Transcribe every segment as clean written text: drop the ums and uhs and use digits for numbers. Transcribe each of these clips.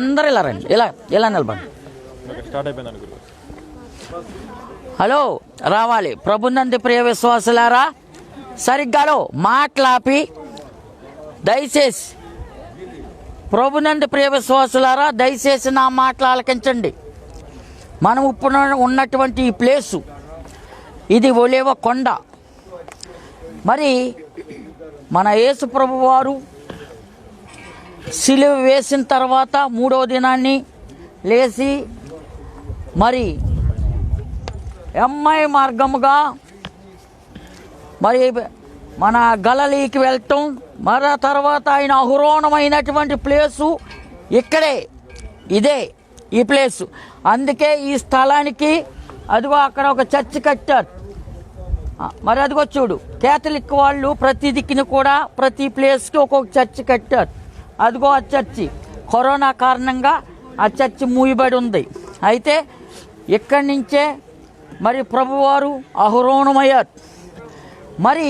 అందరూ ఇలా రండి, ఇలా ఇలా నిలబడండి. హలో, రావాలి. ప్రభునందు ప్రియ విశ్వాసులారా, సరిగ్గాలో మాట్లాపి దయచేసి, ప్రభునందు ప్రియ విశ్వాసులారా దయచేసి నా మాటలు ఆలకించండి. మనం ఇప్పుడు ఉన్నటువంటి ఈ ప్లేసు ఇది ఒలీవ కొండ. మరి మన యేసు ప్రభు వారు సిలువ వేసిన తర్వాత 3వ దినాన్ని లేచి మరి ఎమ్మై మార్గముగా మరి మన గలిలయకి వెళ్ళటం, మరి తర్వాత ఆయన అహరోణమైనటువంటి ప్లేసు ఇక్కడే, ఇదే ఈ ప్లేసు. అందుకే ఈ స్థలానికి అదిగో అక్కడ ఒక చర్చి కట్టారు. మరి అదిగో చూడు, కేథలిక్ వాళ్ళు ప్రతి దిక్కుని కూడా ప్రతి ప్లేస్కి ఒక్కొక్క చర్చి కట్టారు. అదిగో ఆ చర్చి కరోనా కారణంగా ఆ చర్చి మూయబడి ఉంది. అయితే ఇక్కడి నుంచే మరి ప్రభువారు అహరోణమయ్యారు. మరి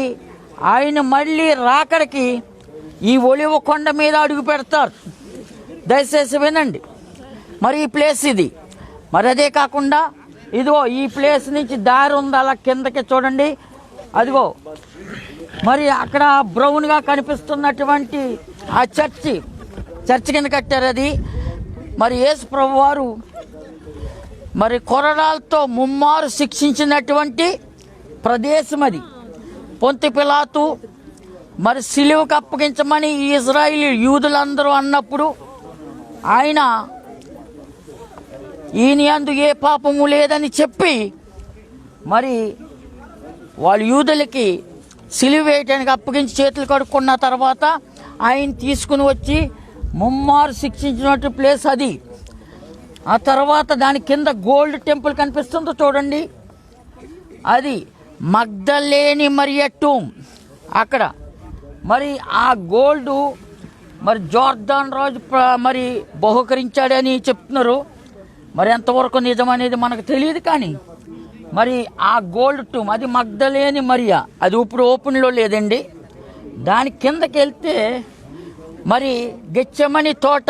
ఆయన మళ్ళీ రాకడికి ఈ ఒలివ కొండ మీద అడుగు పెడతారు. దయచేసి వినండి. మరి ఈ ప్లేస్ ఇది. మరి అదే కాకుండా ఇదిగో ఈ ప్లేస్ నుంచి దారి ఉంది, అలా కిందకి చూడండి. అదిగో మరి అక్కడ బ్రౌన్గా కనిపిస్తున్నటువంటి ఆ చర్చి కింద కట్టారు. అది మరి యేసు ప్రభు వారు మరి కొరడాలతో ముమ్మారు శిక్షించినటువంటి ప్రదేశం అది. పొంతి పిలాతు మరి సిలువకు అప్పగించమని ఇజ్రాయేలు యూదులందరూ అన్నప్పుడు ఆయన ఈయన యందు ఏ పాపము లేదని చెప్పి మరి వాళ్ళు యూదులకి సిలువ వేయటానికి అప్పగించి చేతులు కడుక్కున్న తర్వాత ఆయన తీసుకుని వచ్చి ముమ్మారు శిక్షించినట్టు ప్లేస్ అది. ఆ తర్వాత దాని కింద గోల్డ్ టెంపుల్ కనిపిస్తుందో చూడండి, అది మగ్దలేని మరియ టూమ్ అక్కడ. మరి ఆ గోల్డ్ మరి జోర్దాన్ రాజు మరి బహుకరించాడని చెప్తున్నారు. మరి ఎంతవరకు నిజమనేది మనకు తెలియదు. కానీ మరి ఆ గోల్డ్ టూమ్ అది మగ్దలేని మరియా, అది ఇప్పుడు ఓపెన్లో లేదండి. దాని కిందకి వెళ్తే మరి గెచ్చమని తోట,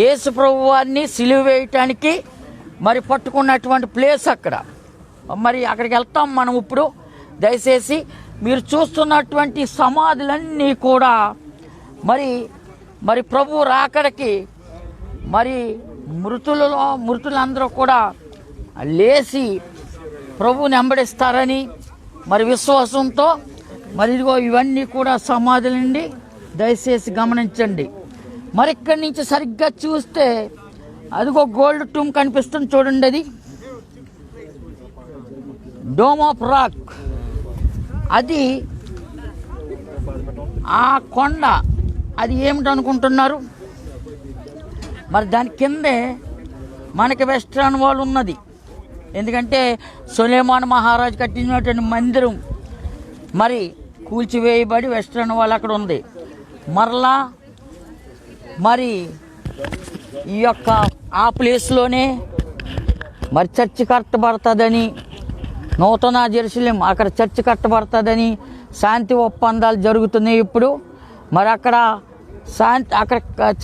యేసు ప్రభు వారిని సిలువ వేయటానికి మరి పట్టుకున్నటువంటి ప్లేస్ అక్కడ. మరి అక్కడికి వెళ్తాం మనం ఇప్పుడు. దయచేసి మీరు చూస్తున్నటువంటి సమాధులన్నీ కూడా మరి మరి ప్రభు రాకడికి మరి మృతులందరూ కూడా లేచి ప్రభువుని వెంబడిస్తారని మరి విశ్వాసంతో మరి ఇదిగో ఇవన్నీ కూడా సమాధులండి. దయచేసి గమనించండి. మరి ఇక్కడి నుంచి సరిగ్గా చూస్తే అదిగో గోల్డ్ టూమ్ కనిపిస్తుంది చూడండి, అది డోమ్ ఆఫ్ రాక్. అది ఆ కొండ అది ఏమిటనుకుంటున్నారు? మరి దాని కిందే మనకి వెస్ట్రన్ వాల్ ఉన్నది. ఎందుకంటే సులేమాన్ మహారాజు కట్టినటువంటి మందిరం మరి కూల్చివేయబడి వెస్ట్రన్ వాల్ అక్కడ ఉంది. మరలా మరి ఈ యొక్క ఆ ప్లేస్లోనే మరి చర్చి కట్టబడుతుందని, నూతన జెరూసలేం అక్కడ చర్చి కట్టబడుతుందని శాంతి ఒప్పందాలు జరుగుతున్నాయి ఇప్పుడు. మరి అక్కడ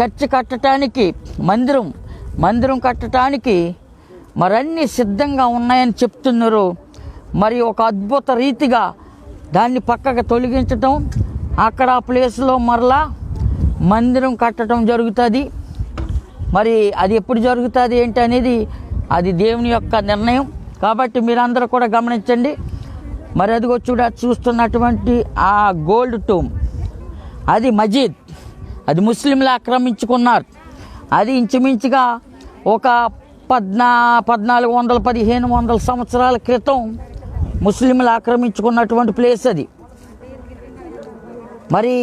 చర్చి కట్టడానికి మందిరం కట్టడానికి మరన్నీ సిద్ధంగా ఉన్నాయని చెప్తున్నారు. మరి ఒక అద్భుత రీతిగా దాన్ని పక్కకు తొలగించటం, అక్కడ ఆ ప్లేస్లో మరలా మందిరం కట్టడం జరుగుతుంది. మరి అది ఎప్పుడు జరుగుతుంది ఏంటి అనేది అది దేవుని యొక్క నిర్ణయం. కాబట్టి మీరందరూ కూడా గమనించండి. మరి అదిగో చూస్తున్నటువంటి ఆ గోల్డ్ టూమ్ అది మజీద్, అది ముస్లింలు ఆక్రమించుకున్నారు. అది ఇంచుమించుగా ఒక 1400-1500 సంవత్సరాల క్రితం ముస్లింలు ఆక్రమించుకున్నటువంటి ప్లేస్ అది. మరి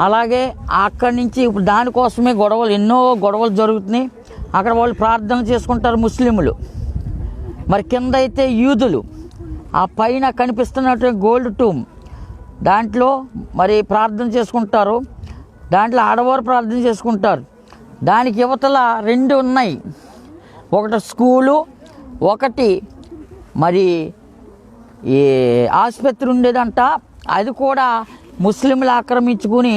అలాగే అక్కడి నుంచి ఇప్పుడు దానికోసమే ఎన్నో గొడవలు జరుగుతున్నాయి. అక్కడ వాళ్ళు ప్రార్థన చేసుకుంటారు ముస్లింలు. మరి కింద అయితే యూదులు. ఆ పైన కనిపిస్తున్నటువంటి గోల్డ్ టూమ్ దాంట్లో మరి ప్రార్థన చేసుకుంటారు. దాంట్లో ఆడవారు ప్రార్థన చేసుకుంటారు. దానికి యువతల 2 ఉన్నాయి. ఒకటి స్కూలు, ఒకటి మరి ఈ ఆసుపత్రి ఉండేదంట. అది కూడా ముస్లింలు ఆక్రమించుకుని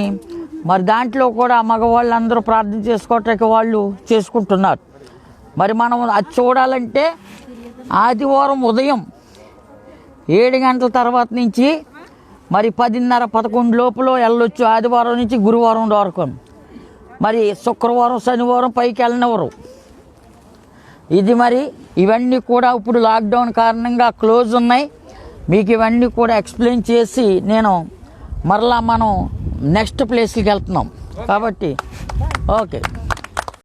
మరి దాంట్లో కూడా మగవాళ్ళు అందరూ ప్రార్థన చేసుకోవటానికి వాళ్ళు చేసుకుంటున్నారు. మరి మనం అది చూడాలంటే ఆదివారం ఉదయం 7 గంటల తర్వాత నుంచి మరి 10:30, 11 లోపల వెళ్ళొచ్చు. ఆదివారం నుంచి గురువారం వరకు. మరి శుక్రవారం, శనివారం పైకి వెళ్ళనివ్వరు. ఇది మరి ఇవన్నీ కూడా ఇప్పుడు లాక్డౌన్ కారణంగా క్లోజ్ ఉన్నాయి. మీకు ఇవన్నీ కూడా ఎక్స్ప్లెయిన్ చేసి నేను మరలా మనం నెక్స్ట్ ప్లేస్కి వెళ్తున్నాం కాబట్టి ఓకే.